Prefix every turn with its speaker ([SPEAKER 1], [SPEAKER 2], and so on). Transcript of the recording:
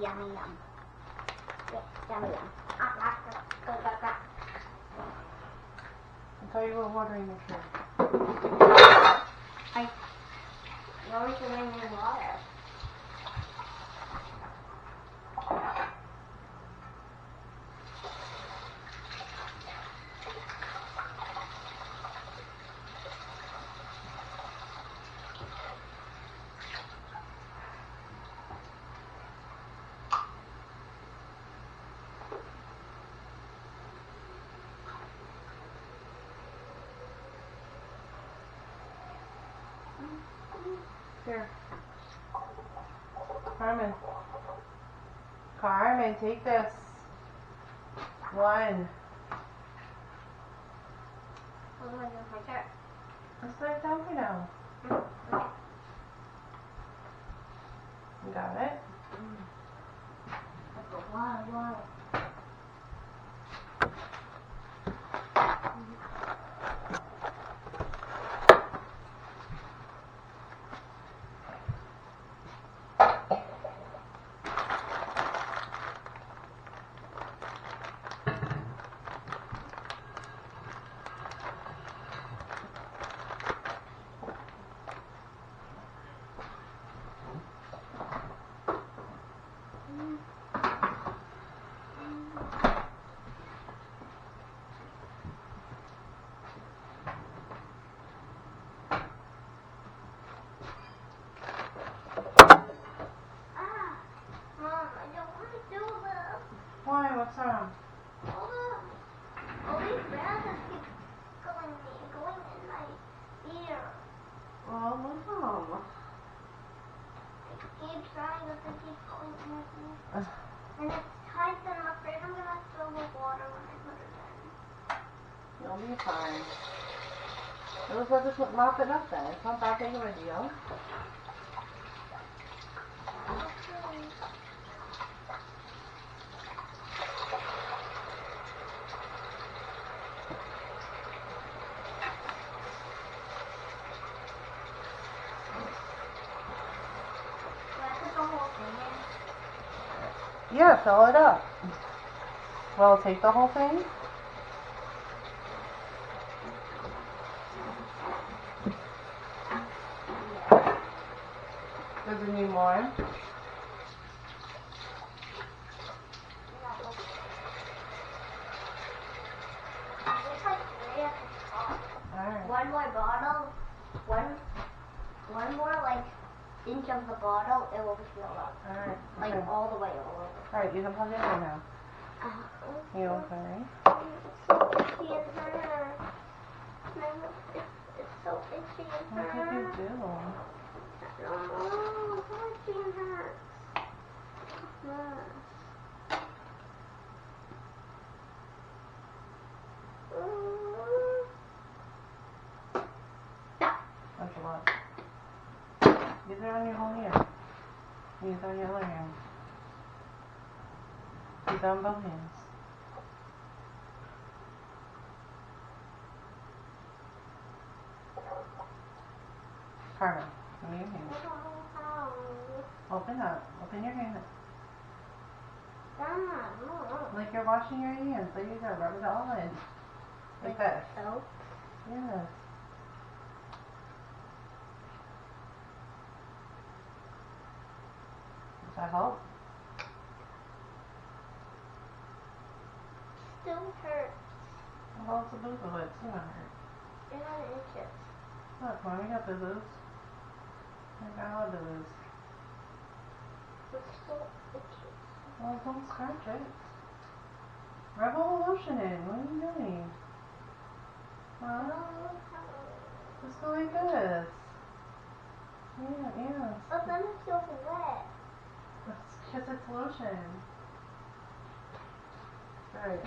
[SPEAKER 1] Yummy yum. Yes, yummy yum. Go.
[SPEAKER 2] I thought you were watering the tree.
[SPEAKER 1] You're always giving me water.
[SPEAKER 2] Here. Carmen, take this. One.
[SPEAKER 1] What do I do with my shirt?
[SPEAKER 2] Just let it down for now.
[SPEAKER 1] Okay.
[SPEAKER 2] You got it?
[SPEAKER 1] That's a lot of water.
[SPEAKER 2] Why? What's wrong?
[SPEAKER 1] All these rats keep going in my ear.
[SPEAKER 2] Well, what's wrong?
[SPEAKER 1] I keep trying, but they keep going in my ear. And it's tight, and I'm afraid I'm gonna spill the water when I put it in.
[SPEAKER 2] You'll be fine. Let's just mop it up then. It's not that big of a deal.
[SPEAKER 1] Okay. The whole thing in?
[SPEAKER 2] Yeah, fill it up. Well, take the whole thing. Does it need more? Alright.
[SPEAKER 1] One more bottle, one more like inch of the bottle, it will be filled up.
[SPEAKER 2] Alright.
[SPEAKER 1] Like
[SPEAKER 2] Okay.
[SPEAKER 1] all the way over.
[SPEAKER 2] Alright, you can plug it in now. You okay?
[SPEAKER 1] It's so itchy in her. It's so itchy in
[SPEAKER 2] What
[SPEAKER 1] her.
[SPEAKER 2] did you do?
[SPEAKER 1] Oh, it's so itchy in her.
[SPEAKER 2] That's a lot. Use it on your whole hand. Use it on your other hand. Use it on both hands. Carmen, give me your hand. Open up. Open your hand. Like you're washing your hands. There you go. Rub it all in. Like that.
[SPEAKER 1] Soap?
[SPEAKER 2] Yes. Does that help?
[SPEAKER 1] Still hurts.
[SPEAKER 2] Well, it's a boo-boo. It's gonna hurt.
[SPEAKER 1] It itches.
[SPEAKER 2] Look, Mommy got boo-boos. I got all boo-boos.
[SPEAKER 1] It's so itchy.
[SPEAKER 2] Well, don't scratch it. Rub a little lotion in. What are you doing? Huh? Just go like this. Yeah.
[SPEAKER 1] But then it feels wet.
[SPEAKER 2] That's because it's lotion. Alright.